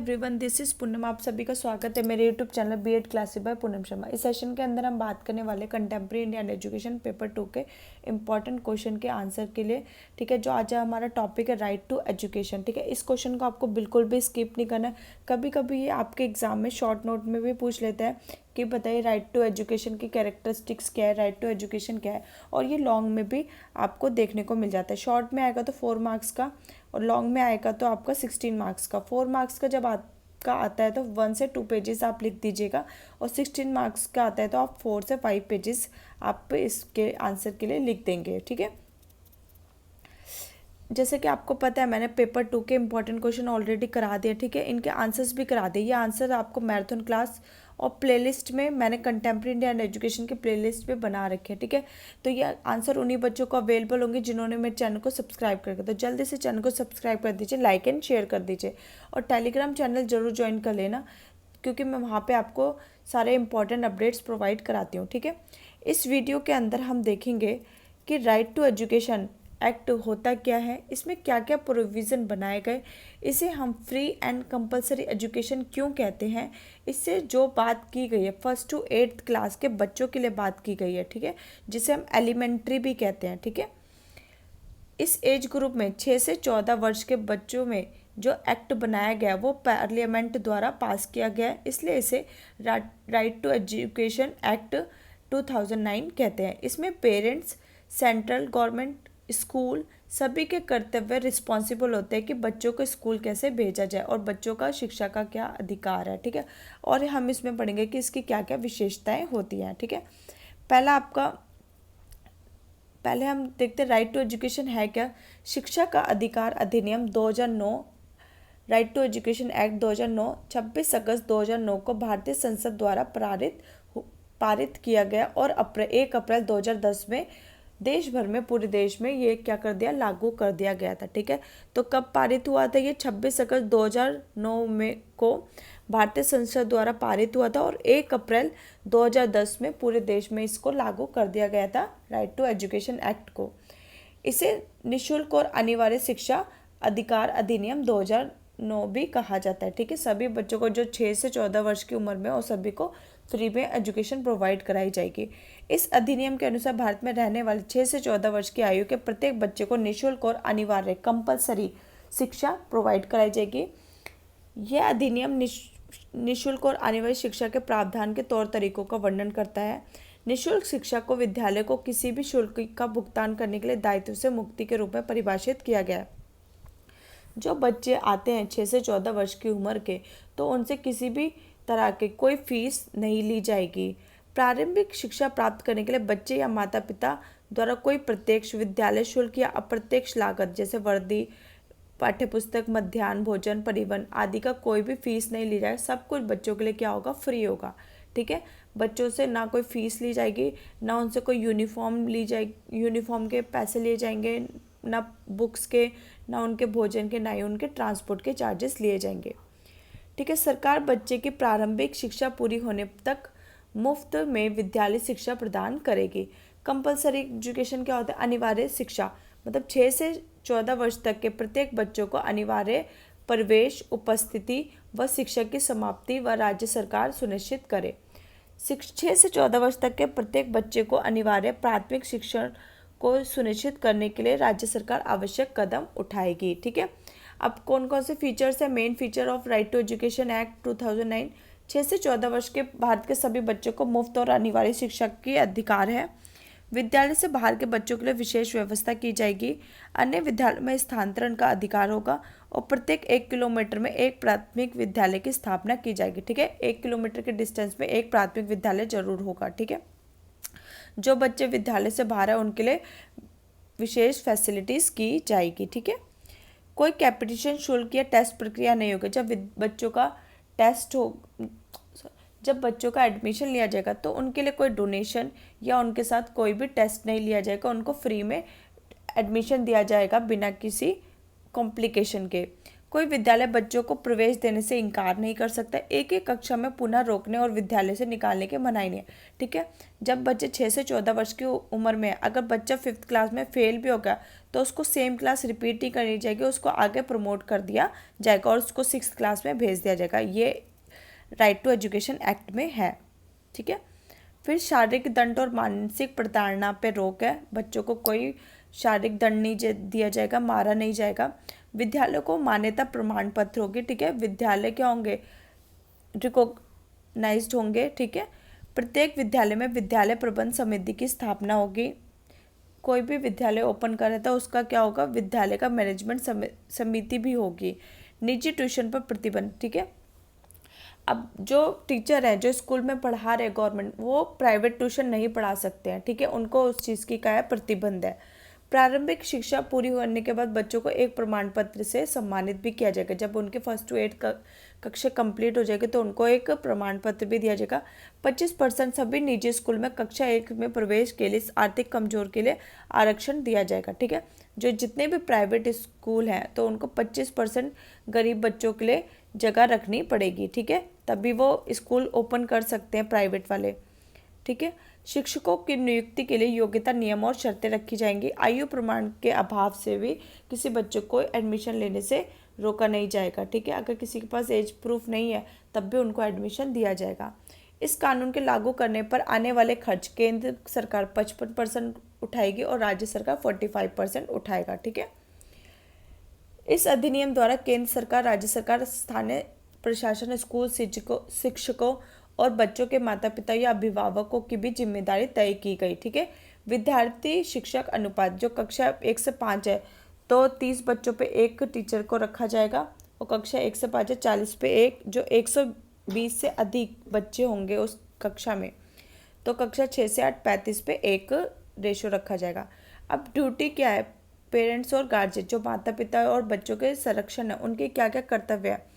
Everyone, this is Poonam. आप सभी का स्वागत है मेरे YouTube channel BEd classes by Poonam Sharma. इस सेशन के अंदर हम बात करने वाले कंटेम्प्रेरी इंडियन एजुकेशन पेपर 2 के इंपॉर्टेंट क्वेश्चन के आंसर के लिए। ठीक है, जो आज हमारा टॉपिक है राइट टू एजुकेशन। ठीक है, इस क्वेश्चन को आपको बिल्कुल भी स्किप नहीं करना है। कभी कभी ये आपके एग्जाम में शॉर्ट नोट में भी पूछ लेते हैं कि बताइए राइट टू एजुकेशन की कैरेक्टरिस्टिक्स क्या है, राइट टू एजुकेशन क्या है। और ये लॉन्ग में भी आपको देखने को मिल जाता है। शॉर्ट में आएगा तो 4 मार्क्स का और लॉन्ग में आएगा तो आपका 16 मार्क्स का। 4 मार्क्स का जब आपका आता है तो 1 से 2 पेजेस आप लिख दीजिएगा और 16 मार्क्स का आता है तो आप 4 से 5 पेजेस आप इसके आंसर के लिए लिख देंगे। ठीक है, जैसे कि आपको पता है मैंने पेपर 2 के इंपॉर्टेंट क्वेश्चन ऑलरेडी करा दिए। ठीक है, इनके आंसर्स भी करा दिए। ये आंसर आपको मैराथन क्लास और प्लेलिस्ट में मैंने कंटेम्प्रेरी इंडियन एजुकेशन के प्लेलिस्ट में बना रखे हैं। ठीक है, तो ये आंसर उन्हीं बच्चों को अवेलेबल होंगे जिन्होंने मेरे चैनल को सब्सक्राइब करके, तो जल्दी से चैनल को सब्सक्राइब कर दीजिए, लाइक एंड शेयर कर दीजिए और टेलीग्राम चैनल जरूर ज्वाइन कर लेना क्योंकि मैं वहाँ पे आपको सारे इंपॉर्टेंट अपडेट्स प्रोवाइड कराती हूँ। ठीक है, इस वीडियो के अंदर हम देखेंगे कि राइट टू एजुकेशन एक्ट होता क्या है, इसमें क्या क्या प्रोविज़न बनाए गए, इसे हम फ्री एंड कंपलसरी एजुकेशन क्यों कहते हैं, इससे जो बात की गई है 1st to 8th क्लास के बच्चों के लिए बात की गई है। ठीक है, जिसे हम एलिमेंट्री भी कहते हैं। ठीक है, इस एज ग्रुप में 6 से 14 वर्ष के बच्चों में जो एक्ट बनाया गया वो पार्लियामेंट द्वारा पास किया गया, इसलिए इसे राइट टू एजुकेशन एक्ट 2009 कहते हैं। इसमें पेरेंट्स, सेंट्रल गवर्नमेंट, स्कूल सभी के कर्तव्य रिस्पॉन्सिबल होते हैं कि बच्चों को स्कूल कैसे भेजा जाए और बच्चों का शिक्षा का क्या अधिकार है। ठीक है, और हम इसमें पढ़ेंगे कि इसकी क्या क्या विशेषताएं होती हैं। ठीक है, पहले हम देखते हैं राइट टू एजुकेशन है क्या। शिक्षा का अधिकार अधिनियम 2009, राइट टू एजुकेशन एक्ट 2009 26 अगस्त 2009 को भारतीय संसद द्वारा पारित किया गया और 1 अप्रैल 2010 में देश भर में, पूरे देश में ये क्या कर दिया, लागू कर दिया गया था। ठीक है, तो कब पारित हुआ था ये 26 अगस्त 2009 में को भारतीय संसद द्वारा पारित हुआ था और 1 अप्रैल 2010 में पूरे देश में इसको लागू कर दिया गया था, राइट टू एजुकेशन एक्ट को। इसे निःशुल्क और अनिवार्य शिक्षा अधिकार अधिनियम 2009 भी कहा जाता है। ठीक है, सभी बच्चों को जो 6 से 14 वर्ष की उम्र में और सभी को फ्री में एजुकेशन प्रोवाइड कराई जाएगी। इस अधिनियम के अनुसार भारत में रहने वाले 6 से 14 वर्ष की आयु के प्रत्येक बच्चे को निःशुल्क और अनिवार्य कंपलसरी शिक्षा प्रोवाइड कराई जाएगी। यह अधिनियम निःशुल्क और अनिवार्य शिक्षा के प्रावधान के तौर तरीकों का वर्णन करता है। निःशुल्क शिक्षा को विद्यालय को किसी भी शुल्क का भुगतान करने के लिए दायित्व से मुक्ति के रूप में परिभाषित किया गया है। जो बच्चे आते हैं 6 से 14 वर्ष की उम्र के, तो उनसे किसी भी तरह की कोई फीस नहीं ली जाएगी। प्रारंभिक शिक्षा प्राप्त करने के लिए बच्चे या माता पिता द्वारा कोई प्रत्यक्ष विद्यालय शुल्क या अप्रत्यक्ष लागत जैसे वर्दी, पाठ्यपुस्तक, मध्याह्न भोजन, परिवहन आदि का कोई भी फीस नहीं ली जाएगी। सब कुछ बच्चों के लिए क्या होगा, फ्री होगा। ठीक है, बच्चों से ना कोई फीस ली जाएगी, ना उनसे कोई यूनिफॉर्म ली जाएगी, यूनिफॉर्म के पैसे लिए जाएंगे, ना बुक्स के, ना उनके भोजन के, ना ही उनके ट्रांसपोर्ट के चार्जेस लिए जाएंगे। ठीक है, सरकार बच्चे की प्रारंभिक शिक्षा पूरी होने तक मुफ्त में विद्यालय शिक्षा प्रदान करेगी। कंपलसरी एजुकेशन क्या होता है, अनिवार्य शिक्षा, मतलब 6 से 14 वर्ष तक के प्रत्येक बच्चों को अनिवार्य प्रवेश, उपस्थिति व शिक्षा की समाप्ति व राज्य सरकार सुनिश्चित करे। 6 से 14 वर्ष तक के प्रत्येक बच्चे को अनिवार्य प्राथमिक शिक्षण को सुनिश्चित करने के लिए राज्य सरकार आवश्यक कदम उठाएगी। ठीक है, अब कौन कौन से फीचर्स है, main feature of right to education act 2009। 6 से 14 वर्ष के भारत के सभी बच्चों को मुफ्त और अनिवार्य शिक्षा के अधिकार है। विद्यालय से बाहर के बच्चों के लिए विशेष व्यवस्था की जाएगी। अन्य विद्यालय में स्थानांतरण का अधिकार होगा और प्रत्येक 1 किलोमीटर में एक प्राथमिक विद्यालय की स्थापना की जाएगी। ठीक है, 1 किलोमीटर के डिस्टेंस में एक प्राथमिक विद्यालय जरूर होगा। ठीक है, जो बच्चे विद्यालय से बाहर है उनके लिए विशेष फैसिलिटीज़ की जाएगी। ठीक है, कोई कैपिटेशन शुल्क या टेस्ट प्रक्रिया नहीं होगी। जब बच्चों का एडमिशन लिया जाएगा तो उनके लिए कोई डोनेशन या उनके साथ कोई भी टेस्ट नहीं लिया जाएगा, उनको फ्री में एडमिशन दिया जाएगा बिना किसी कॉम्प्लिकेशन के। कोई विद्यालय बच्चों को प्रवेश देने से इनकार नहीं कर सकता। एक एक कक्षा में पुनः रोकने और विद्यालय से निकालने की मनाही नहीं है। ठीक है, जब बच्चे 6 से 14 वर्ष की उम्र में है, अगर बच्चा 5th क्लास में फेल भी हो गया तो उसको सेम क्लास रिपीट नहीं करनी जाएगी, उसको आगे प्रमोट कर दिया जाएगा और उसको 6th क्लास में भेज दिया जाएगा। ये राइट टू एजुकेशन एक्ट में है। ठीक है, फिर शारीरिक दंड और मानसिक प्रताड़ना पे रोक है। बच्चों को कोई शारीरिक दंड नहीं दिया जाएगा, मारा नहीं जाएगा। विद्यालय को मान्यता प्रमाण पत्र होगी। ठीक है, विद्यालय क्या होंगे, रिकॉग्नाइज्ड होंगे। ठीक है, प्रत्येक विद्यालय में विद्यालय प्रबंध समिति की स्थापना होगी। कोई भी विद्यालय ओपन कर रहा था उसका क्या होगा, विद्यालय का मैनेजमेंट समिति भी होगी। निजी ट्यूशन पर प्रतिबंध। ठीक है, अब जो टीचर है जो स्कूल में पढ़ा रहे गवर्नमेंट, वो प्राइवेट ट्यूशन नहीं पढ़ा सकते हैं। ठीक है, उनको उस चीज़ की क्या है, प्रतिबंध है। प्रारंभिक शिक्षा पूरी होने के बाद बच्चों को एक प्रमाण पत्र से सम्मानित भी किया जाएगा। जब उनके 1st to 8 कक्षा कंप्लीट हो जाएगी तो उनको एक प्रमाण पत्र भी दिया जाएगा। 25% सभी निजी स्कूल में कक्षा 1 में प्रवेश के लिए आर्थिक कमजोर के लिए आरक्षण दिया जाएगा। ठीक है, जो जितने भी प्राइवेट स्कूल हैं तो उनको 25% गरीब बच्चों के लिए जगह रखनी पड़ेगी। ठीक है, तभी वो स्कूल ओपन कर सकते हैं प्राइवेट वाले। ठीक है, शिक्षकों की नियुक्ति के लिए योग्यता, नियम और शर्तें रखी जाएंगी। आयु प्रमाण के अभाव से भी किसी बच्चे को एडमिशन लेने से रोका नहीं जाएगा। ठीक है, अगर किसी के पास एज प्रूफ नहीं है तब भी उनको एडमिशन दिया जाएगा। इस कानून के लागू करने पर आने वाले खर्च केंद्र सरकार 55% उठाएगी और राज्य सरकार 45% उठाएगा। ठीक है, इस अधिनियम द्वारा केंद्र सरकार, राज्य सरकार, स्थानीय प्रशासन, स्कूल शिक्षकों और बच्चों के माता पिता या अभिभावकों की भी जिम्मेदारी तय की गई। ठीक है, विद्यार्थी शिक्षक अनुपात जो कक्षा 1 से 5 है तो 30 बच्चों पे एक टीचर को रखा जाएगा, और कक्षा 1 से 5 है 40 पे एक। जो 120 से अधिक बच्चे होंगे उस कक्षा में तो कक्षा 6 से 8 35 पे एक रेशो रखा जाएगा। अब ड्यूटी क्या है, पेरेंट्स और गार्जियन जो माता पिता और बच्चों के संरक्षण है उनके क्या क्या कर्तव्य है।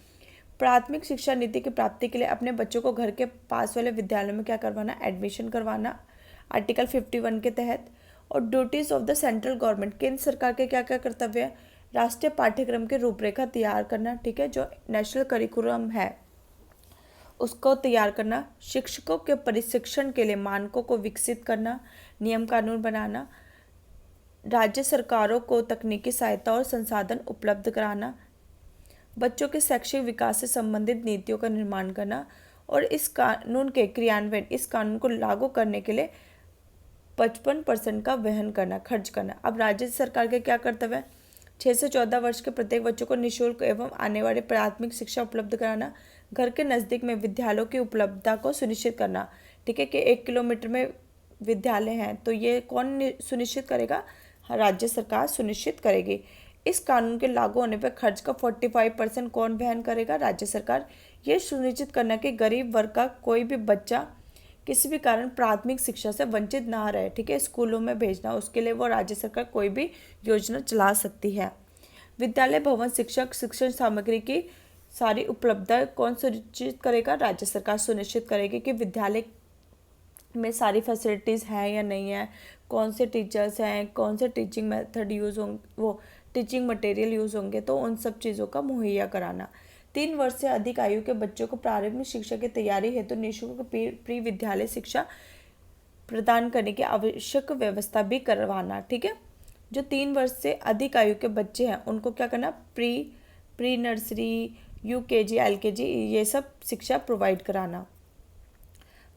प्राथमिक शिक्षा नीति की प्राप्ति के लिए अपने बच्चों को घर के पास वाले विद्यालयों में क्या करवाना, एडमिशन करवाना आर्टिकल 51 के तहत। और duties of the central government, केंद्र सरकार के क्या क्या कर्तव्य है, राष्ट्रीय पाठ्यक्रम की रूपरेखा तैयार करना। ठीक है, जो नेशनल करिकुलम है उसको तैयार करना, शिक्षकों के प्रशिक्षण के लिए मानकों को विकसित करना, नियम कानून बनाना, राज्य सरकारों को तकनीकी सहायता और संसाधन उपलब्ध कराना, बच्चों के शैक्षिक विकास से संबंधित नीतियों का निर्माण करना, और इस कानून के क्रियान्वयन, इस कानून को लागू करने के लिए 55% का वहन करना, खर्च करना। अब राज्य सरकार के क्या कर्तव्य है, 6 से 14 वर्ष के प्रत्येक बच्चों को निःशुल्क एवं आने वाले प्राथमिक शिक्षा उपलब्ध कराना, घर के नज़दीक में विद्यालयों की उपलब्धता को सुनिश्चित करना। ठीक है, कि 1 किलोमीटर में विद्यालय हैं तो ये कौन सुनिश्चित करेगा, राज्य सरकार सुनिश्चित करेगी। इस कानून के लागू होने पर खर्च का 45% कौन वहन करेगा, राज्य सरकार। ये सुनिश्चित करना कि गरीब वर्ग का कोई भी बच्चा किसी भी कारण प्राथमिक शिक्षा से वंचित ना रहे। ठीक है, स्कूलों में भेजना, उसके लिए वो राज्य सरकार कोई भी योजना चला सकती है। विद्यालय भवन, शिक्षक, शिक्षण सामग्री की सारी उपलब्धता कौन सुनिश्चित करेगा, राज्य सरकार सुनिश्चित करेगी कि विद्यालय में सारी फैसिलिटीज़ हैं या नहीं है, कौन से टीचर्स हैं, कौन से टीचिंग मेथड यूज़ होंगे, वो टीचिंग मटेरियल यूज़ होंगे, तो उन सब चीज़ों का मुहैया कराना। 3 वर्ष से अधिक आयु के बच्चों को प्रारंभिक शिक्षा की तैयारी हेतु निःशुल्क प्री विद्यालय शिक्षा प्रदान करने की आवश्यक व्यवस्था भी करवाना। ठीक है, जो 3 वर्ष से अधिक आयु के बच्चे हैं उनको क्या करना, प्री नर्सरी, UKG, LKG ये सब शिक्षा प्रोवाइड कराना।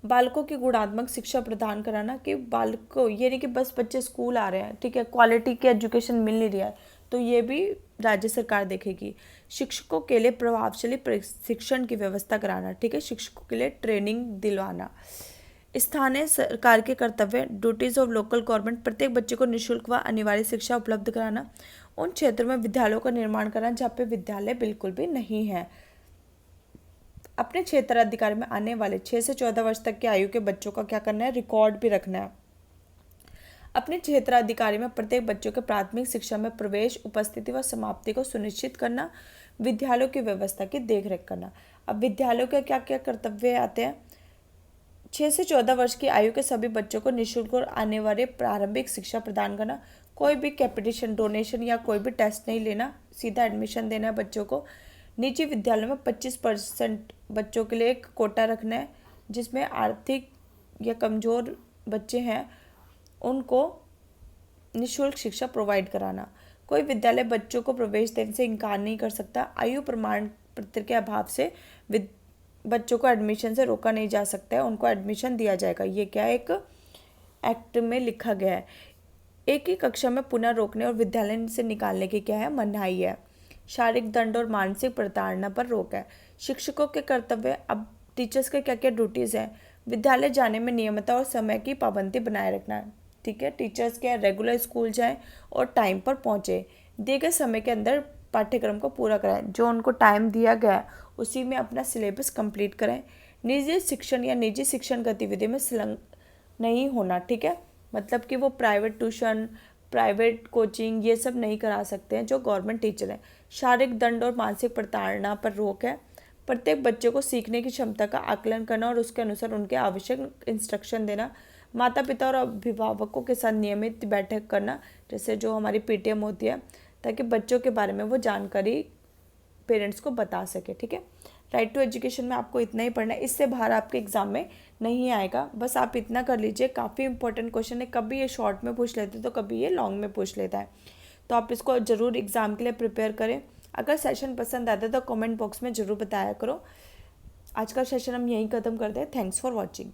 बालकों की गुणात्मक शिक्षा प्रदान कराना, कि बालकों ये नहीं कि बस बच्चे स्कूल आ रहे हैं, ठीक है, क्वालिटी की एजुकेशन मिल नहीं रहा है, तो ये भी राज्य सरकार देखेगी। शिक्षकों के लिए प्रभावशाली प्रशिक्षण की व्यवस्था कराना। ठीक है, शिक्षकों के लिए ट्रेनिंग दिलवाना। स्थानीय सरकार के कर्तव्य, ड्यूटीज ऑफ लोकल गवर्नमेंट, प्रत्येक बच्चे को निःशुल्क व अनिवार्य शिक्षा उपलब्ध कराना। उन क्षेत्रों में विद्यालयों का निर्माण कराना जहाँ पे विद्यालय बिल्कुल भी नहीं है। अपने क्षेत्राधिकार में आने वाले 6 से 14 वर्ष तक की आयु के बच्चों का क्या करना है, रिकॉर्ड भी रखना है। अपने क्षेत्राधिकारी में प्रत्येक बच्चों के प्राथमिक शिक्षा में प्रवेश, उपस्थिति व समाप्ति को सुनिश्चित करना, विद्यालयों की व्यवस्था की देखरेख करना। अब विद्यालयों के क्या क्या कर्तव्य आते हैं, 6 से 14 वर्ष की आयु के सभी बच्चों को निःशुल्क और आने वाले प्रारंभिक शिक्षा प्रदान करना। कोई भी कैपिटेशन, डोनेशन या कोई भी टेस्ट नहीं लेना, सीधा एडमिशन देना है बच्चों को। निजी विद्यालयों में 25% बच्चों के लिए एक कोटा रखना है, जिसमें आर्थिक या कमज़ोर बच्चे हैं उनको निःशुल्क शिक्षा प्रोवाइड कराना। कोई विद्यालय बच्चों को प्रवेश देने से इनकार नहीं कर सकता। आयु प्रमाण पत्र के अभाव से बच्चों को एडमिशन से रोका नहीं जा सकता है, उनको एडमिशन दिया जाएगा। ये क्या है, एक एक्ट में लिखा गया है। एक ही कक्षा में पुनः रोकने और विद्यालय से निकालने की क्या है, मनाही है। शारीरिक दंड और मानसिक प्रताड़ना पर रोक है। शिक्षकों के कर्तव्य, अब टीचर्स के क्या क्या ड्यूटीज़ हैं। विद्यालय जाने में नियमितता और समय की पाबंदी बनाए रखना है। ठीक है, टीचर्स क्या रेगुलर स्कूल जाएं और टाइम पर पहुंचे, दिए गए समय के अंदर पाठ्यक्रम को पूरा कराएं, जो उनको टाइम दिया गया है उसी में अपना सिलेबस कंप्लीट करें। निजी शिक्षण या निजी शिक्षण गतिविधि में संलग्न नहीं होना। ठीक है, मतलब कि वो प्राइवेट ट्यूशन, प्राइवेट कोचिंग ये सब नहीं करा सकते हैं जो गवर्नमेंट टीचर हैं। शारीरिक दंड और मानसिक प्रताड़ना पर रोक है। प्रत्येक बच्चे को सीखने की क्षमता का आकलन करना और उसके अनुसार उनके आवश्यक इंस्ट्रक्शन देना। माता पिता और अभिभावकों के साथ नियमित बैठक करना, जैसे जो हमारी पीटीएम होती है, ताकि बच्चों के बारे में वो जानकारी पेरेंट्स को बता सके। ठीक है, राइट टू एजुकेशन में आपको इतना ही पढ़ना है, इससे बाहर आपके एग्जाम में नहीं आएगा। बस आप इतना कर लीजिए, काफ़ी इंपॉर्टेंट क्वेश्चन है। कभी ये शॉर्ट में पूछ लेते तो कभी ये लॉन्ग में पूछ लेता है, तो आप इसको ज़रूर एग्ज़ाम के लिए प्रिपेयर करें। अगर सेशन पसंद आता है तो कमेंट बॉक्स में ज़रूर बताया करो। आज का सेशन हम यहीं ख़त्म करते हैं। Thanks for watching.